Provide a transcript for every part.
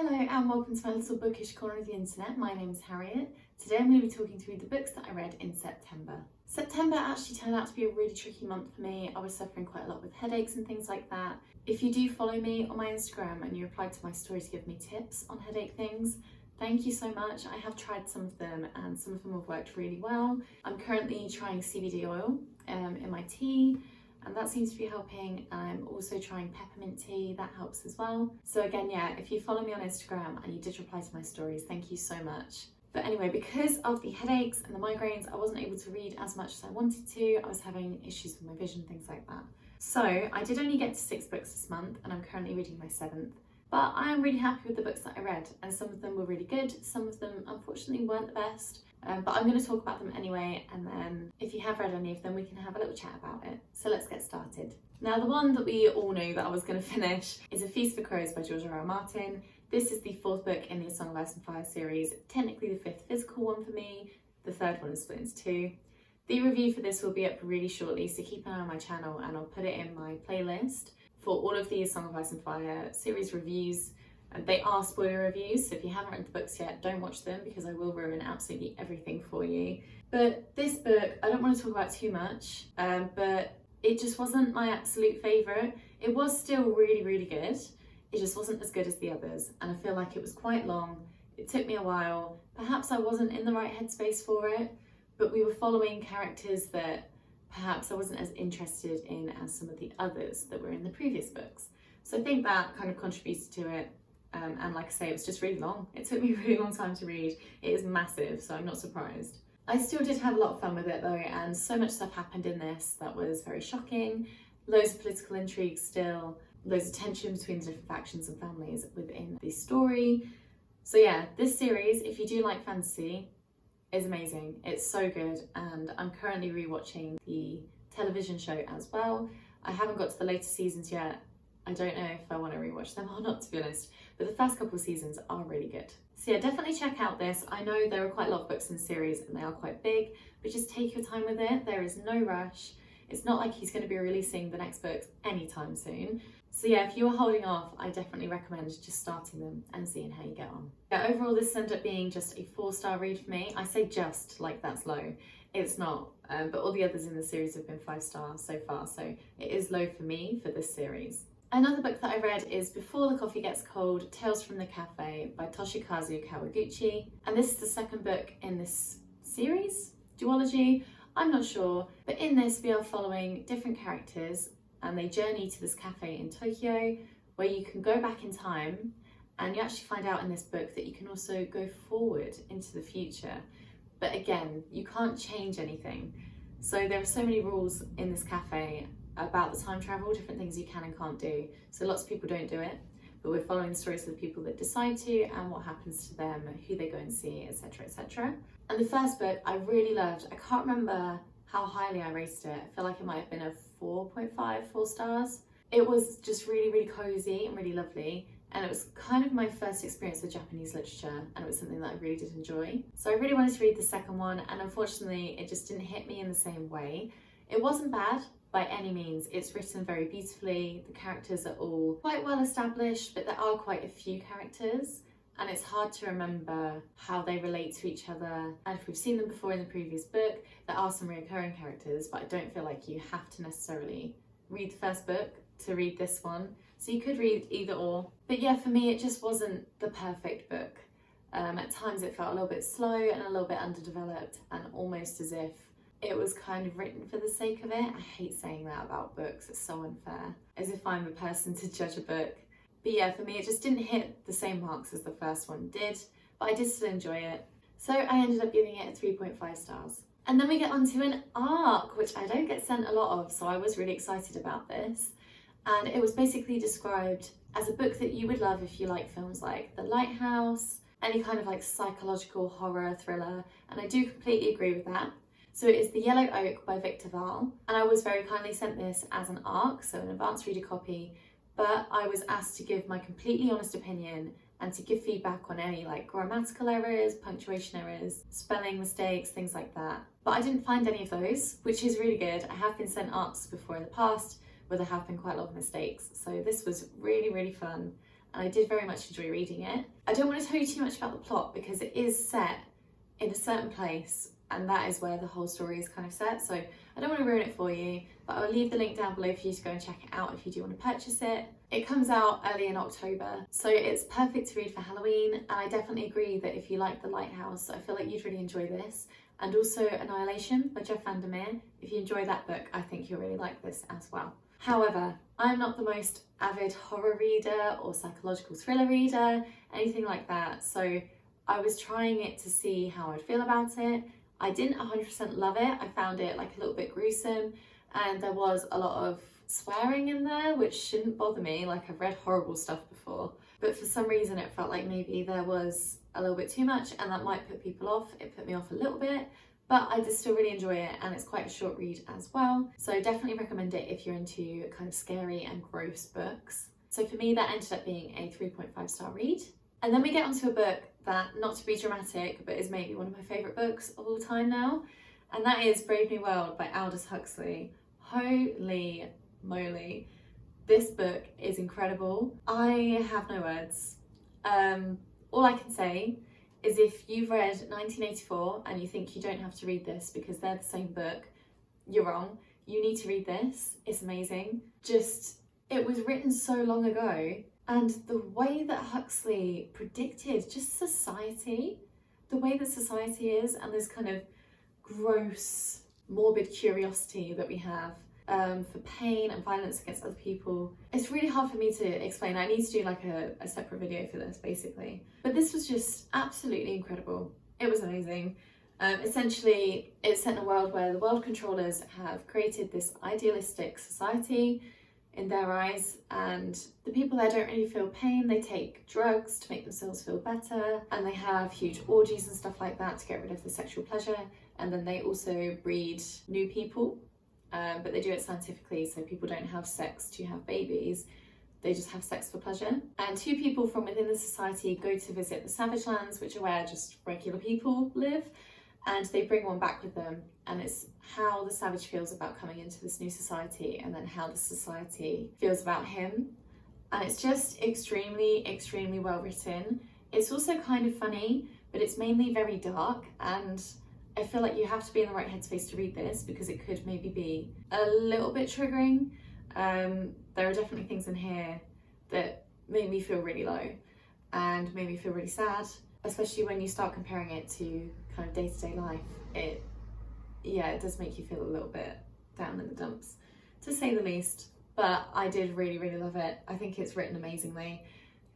Hello and welcome to my little bookish corner of the internet. My name's Harriet. Today I'm going to be talking through the books that I read in September. September actually turned out to be a really tricky month for me. I was suffering quite a lot with headaches and things like that. If you do follow me on my Instagram and you replied to my story to give me tips on headache things, thank you so much. I have tried some of them and some of them have worked really well. I'm currently trying CBD oil in my tea, and that seems to be helping. I'm also trying peppermint tea, that helps as well. So again, yeah, if you follow me on Instagram and you did reply to my stories, thank you so much. But anyway, because of the headaches and the migraines, I wasn't able to read as much as I wanted to. I was having issues with my vision, things like that. So I did only get to 6 books this month and I'm currently reading my 7th. But I am really happy with the books that I read, and some of them were really good, some of them unfortunately weren't the best. But I'm going to talk about them anyway, and then if you have read any of them, we can have a little chat about it. So let's get started. Now, the one that we all knew that I was going to finish is A Feast for Crows by George R.R. Martin. This is the 4th book in the A Song of Ice and Fire series, technically the 5th physical one for me. The 3rd one is split into 2. The review for this will be up really shortly, so keep an eye on my channel and I'll put it in my playlist for all of the A Song of Ice and Fire series reviews. And they are spoiler reviews, so if you haven't read the books yet, don't watch them because I will ruin absolutely everything for you. But this book, I don't want to talk about too much, but it just wasn't my absolute favourite. It was still really, really good. It just wasn't as good as the others, and I feel like it was quite long. It took me a while. Perhaps I wasn't in the right headspace for it, but we were following characters that perhaps I wasn't as interested in as some of the others that were in the previous books. So I think that kind of contributed to it. And like I say, it was just really long. It took me a really long time to read. It is massive, so I'm not surprised. I still did have a lot of fun with it though, and so much stuff happened in this that was very shocking. Loads of political intrigue still, loads of tension between the different factions and families within the story. So yeah, this series, if you do like fantasy, is amazing. It's so good, and I'm currently rewatching the television show as well. I haven't got to the later seasons yet. I don't know if I want to rewatch them or not, to be honest, but the first couple of seasons are really good. So yeah, definitely check out this. I know there are quite a lot of books in the series and they are quite big, but just take your time with it. There is no rush. It's not like he's going to be releasing the next books anytime soon. So yeah, if you are holding off, I definitely recommend just starting them and seeing how you get on. Yeah, overall this ended up being just a 4-star read for me. I say just like that's low. It's not, but all the others in the series have been 5 stars so far, so it is low for me for this series. Another book that I read is Before the Coffee Gets Cold, Tales from the Cafe by Toshikazu Kawaguchi. And this is the 2nd book in this series, duology, I'm not sure. But in this we are following different characters and they journey to this cafe in Tokyo where you can go back in time, and you actually find out in this book that you can also go forward into the future. But again, you can't change anything. So there are so many rules in this cafe about the time travel, different things you can and can't do. So lots of people don't do it, but we're following the stories of the people that decide to and what happens to them, who they go and see, etc, etc. And the first book I really loved. I can't remember how highly I rated it. I feel like it might have been a 4.5, 4 stars. It was just really, really cozy and really lovely. And it was kind of my first experience with Japanese literature, and it was something that I really did enjoy. So I really wanted to read the 2nd one, and unfortunately it just didn't hit me in the same way. It wasn't bad by any means. It's written very beautifully. The characters are all quite well established, but there are quite a few characters and it's hard to remember how they relate to each other. And if we've seen them before in the previous book, there are some recurring characters, but I don't feel like you have to necessarily read the first book to read this one. So you could read either or. But yeah, for me, it just wasn't the perfect book. At times it felt a little bit slow and a little bit underdeveloped, and almost as if it was kind of written for the sake of it. I hate saying that about books, it's so unfair. As if I'm the person to judge a book. But yeah, for me it just didn't hit the same marks as the first one did, but I did still enjoy it. So I ended up giving it a 3.5 stars. And then we get onto an arc, which I don't get sent a lot of, so I was really excited about this. And it was basically described as a book that you would love if you like films like The Lighthouse, any kind of like psychological horror thriller, and I do completely agree with that. So it is The Yellow Oak by Victor Val, and I was very kindly sent this as an ARC, so an advanced reader copy, but I was asked to give my completely honest opinion and to give feedback on any like grammatical errors, punctuation errors, spelling mistakes, things like that. But I didn't find any of those, which is really good. I have been sent ARCs before in the past where there have been quite a lot of mistakes, so this was really, really fun. and I did very much enjoy reading it. I don't want to tell you too much about the plot because it is set in a certain place, and that is where the whole story is kind of set, so I don't want to ruin it for you, but I'll leave the link down below for you to go and check it out if you do want to purchase it. It comes out early in October, so it's perfect to read for Halloween, and I definitely agree that if you like The Lighthouse, I feel like you'd really enjoy this. And also Annihilation by Jeff Vandermeer. If you enjoy that book, I think you'll really like this as well. However, I'm not the most avid horror reader or psychological thriller reader, anything like that, so I was trying it to see how I'd feel about it. I didn't 100% love it. I found it like a little bit gruesome, and there was a lot of swearing in there, which shouldn't bother me. Like, I've read horrible stuff before, but for some reason it felt like maybe there was a little bit too much, and that might put people off. It put me off a little bit, but I did still really enjoy it, and it's quite a short read as well. So definitely recommend it if you're into kind of scary and gross books. So for me, that ended up being a 3.5-star read. And then we get onto a book that, not to be dramatic, but is maybe one of my favourite books of all time now, and that is Brave New World by Aldous Huxley. Holy moly, this book is incredible. I have no words. All I can say is if you've read 1984 and you think you don't have to read this because they're the same book, you're wrong. You need to read this. It's amazing. Just, it was written so long ago, and the way that Huxley predicted just society, the way that society is, and this kind of gross, morbid curiosity that we have for pain and violence against other people. It's really hard for me to explain. I need to do like a separate video for this, basically. But this was just absolutely incredible. It was amazing. Essentially, it's set in a world where the world controllers have created this idealistic society in their eyes, and the people there don't really feel pain. They take drugs to make themselves feel better, and they have huge orgies and stuff like that to get rid of the sexual pleasure, and then they also breed new people, but they do it scientifically, so people don't have sex to have babies, they just have sex for pleasure. And two people from within the society go to visit the savage lands, which are where just regular people live, and they bring one back with them, and it's how the savage feels about coming into this new society, and then how the society feels about him. And it's just extremely, extremely well written. It's also kind of funny, but it's mainly very dark, and I feel like you have to be in the right headspace to read this because it could maybe be a little bit triggering. There are definitely things in here that made me feel really low and made me feel really sad, especially when you start comparing it to kind of day-to-day life. It does make you feel a little bit down in the dumps, to say the least, but I did really, really love it. I think it's written amazingly.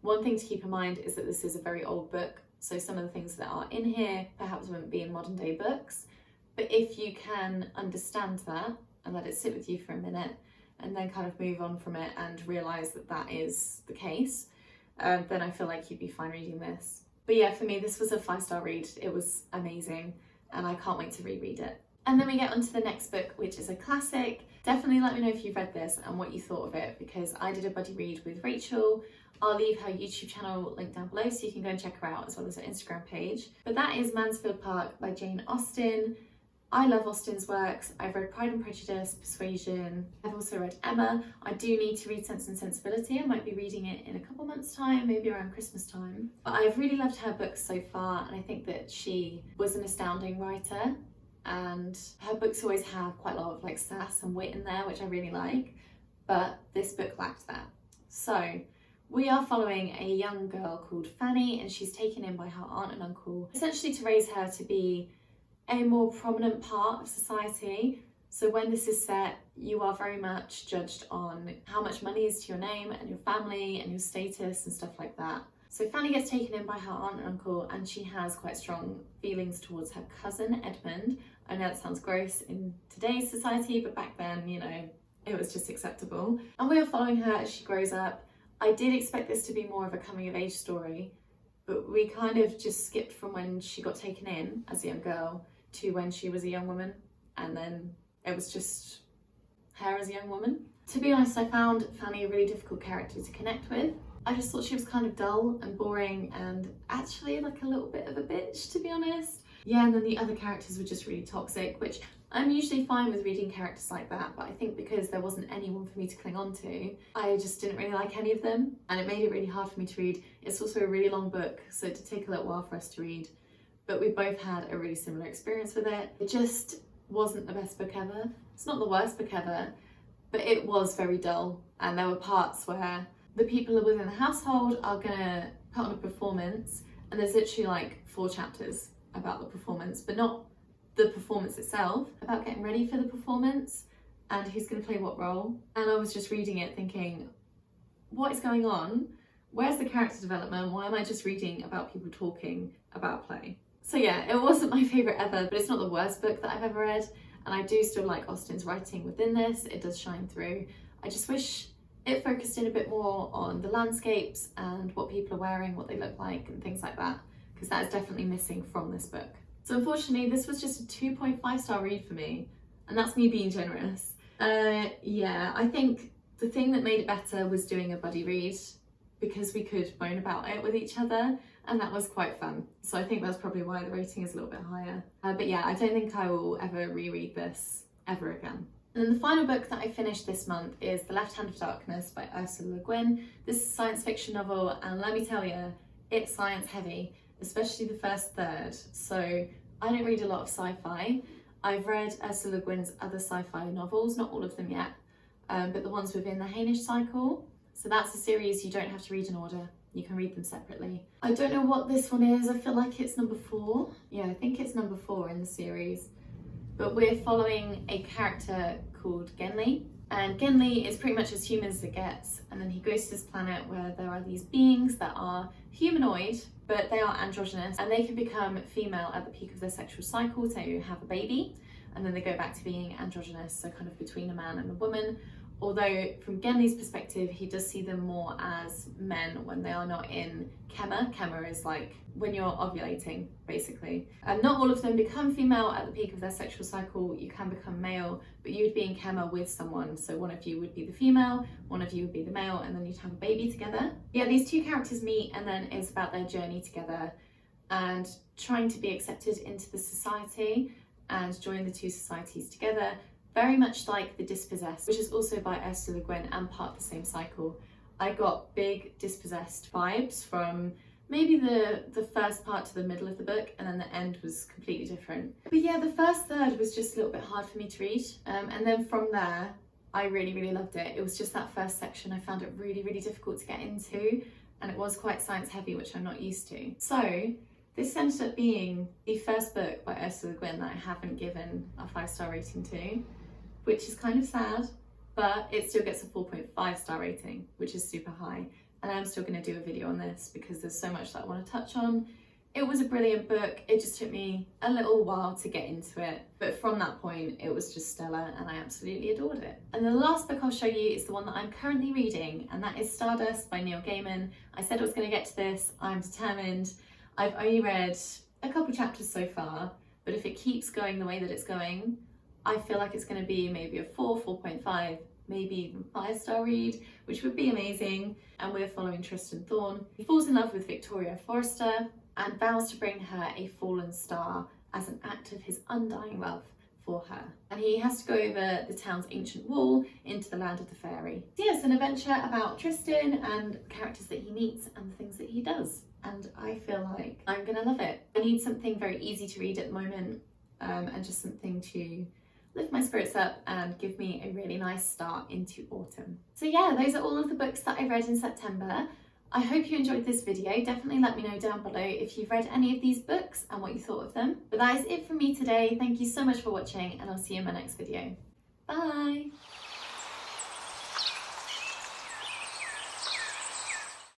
One thing to keep in mind is that this is a very old book, so some of the things that are in here perhaps wouldn't be in modern day books, but if you can understand that and let it sit with you for a minute and then kind of move on from it and realise that that is the case, then I feel like you'd be fine reading this. But yeah, for me, this was a 5-star read. It was amazing, and I can't wait to reread it. And then we get on to the next book, which is a classic. Definitely let me know if you've read this and what you thought of it, because I did a buddy read with Rachael. I'll leave her YouTube channel linked down below so you can go and check her out, as well as her Instagram page. But that is Mansfield Park by Jane Austen. I love Austen's works. I've read Pride and Prejudice, Persuasion. I've also read Emma. I do need to read Sense and Sensibility. I might be reading it in a couple months' time, maybe around Christmas time. But I've really loved her books so far, and I think that she was an astounding writer, and her books always have quite a lot of like sass and wit in there, which I really like, but this book lacked that. So we are following a young girl called Fanny, and she's taken in by her aunt and uncle, essentially to raise her to be a more prominent part of society. So when this is set, you are very much judged on how much money is to your name and your family and your status and stuff like that. So Fanny gets taken in by her aunt and uncle, and she has quite strong feelings towards her cousin Edmund. I know that sounds gross in today's society, but back then, you know, it was just acceptable. And we are following her as she grows up. I did expect this to be more of a coming of age story, but we kind of just skipped from when she got taken in as a young girl to when she was a young woman, and then it was just her as a young woman. To be honest, I found Fanny a really difficult character to connect with. I just thought she was kind of dull and boring, and actually like a little bit of a bitch, to be honest. Yeah, and then the other characters were just really toxic, which I'm usually fine with reading characters like that, but I think because there wasn't anyone for me to cling on to, I just didn't really like any of them, and it made it really hard for me to read. It's also a really long book, so it did take a little while for us to read, but we both had a really similar experience with it. It just wasn't the best book ever. It's not the worst book ever, but it was very dull, and there were parts where the people within the household are gonna put on a performance, and there's literally like 4 chapters about the performance, but not the performance itself, about getting ready for the performance and who's going to play what role. And I was just reading it thinking, what is going on? Where's the character development? Why am I just reading about people talking about play? So yeah, it wasn't my favourite ever, but it's not the worst book that I've ever read, and I do still like Austen's writing within this. It does shine through. I just wish it focused in a bit more on the landscapes and what people are wearing, what they look like and things like that, because that is definitely missing from this book. So unfortunately, this was just a 2.5-star read for me, and that's me being generous. Yeah, I think the thing that made it better was doing a buddy read, because we could moan about it with each other, and that was quite fun. So I think that's probably why the rating is a little bit higher. But yeah, I don't think I will ever reread this ever again. And then the final book that I finished this month is The Left Hand of Darkness by Ursula Le Guin. This is a science fiction novel, and let me tell you, it's science heavy, especially the first third. So I don't read a lot of sci-fi. I've read Ursula Le Guin's other sci-fi novels, not all of them yet, but the ones within the Hainish cycle. So that's a series you don't have to read in order. You can read them separately. I don't know what this one is. I feel like it's number 4. Yeah, I think it's number 4 in the series. But we're following a character called Genli. And Genli is pretty much as human as it gets. And then he goes to this planet where there are these beings that are humanoid, but they are androgynous, and they can become female at the peak of their sexual cycle to have a baby. And then they go back to being androgynous, so kind of between a man and a woman. Although from Genli's perspective, he does see them more as men when they are not in Kema. Kema is like when you're ovulating, basically. And not all of them become female at the peak of their sexual cycle. You can become male, but you would be in Kema with someone. So one of you would be the female, one of you would be the male, and then you'd have a baby together. Yeah, these 2 characters meet, and then it's about their journey together and trying to be accepted into the society and join the 2 societies together. Very much like The Dispossessed, which is also by Ursula Le Guin and part of the same cycle. I got big Dispossessed vibes from maybe the first part to the middle of the book, and then the end was completely different. But yeah, the first third was just a little bit hard for me to read. And then from there, I really, really loved it. It was just that first section I found it really, really difficult to get into, and it was quite science heavy, which I'm not used to. So this ended up being the first book by Ursula Le Guin that I haven't given a 5-star rating to, which is kind of sad, but it still gets a 4.5-star rating, which is super high. And I'm still going to do a video on this because there's so much that I want to touch on. It was a brilliant book. It just took me a little while to get into it, but from that point it was just stellar, and I absolutely adored it. And the last book I'll show you is the one that I'm currently reading, and that is Stardust by Neil Gaiman. I said I was going to get to this. I'm determined. I've only read a couple chapters so far, but if it keeps going the way that it's going, I feel like it's going to be maybe a 4, 4.5, maybe even 5-star read, which would be amazing. And we're following Tristan Thorne. He falls in love with Victoria Forrester and vows to bring her a fallen star as an act of his undying love for her. And he has to go over the town's ancient wall into the land of the fairy. So yeah, it's an adventure about Tristan and the characters that he meets and the things that he does. And I feel like I'm gonna love it. I need something very easy to read at the moment, and just something to lift my spirits up and give me a really nice start into autumn. So yeah, those are all of the books that I read in September. I hope you enjoyed this video. Definitely let me know down below if you've read any of these books and what you thought of them. But that is it from me today. Thank you so much for watching, and I'll see you in my next video. Bye!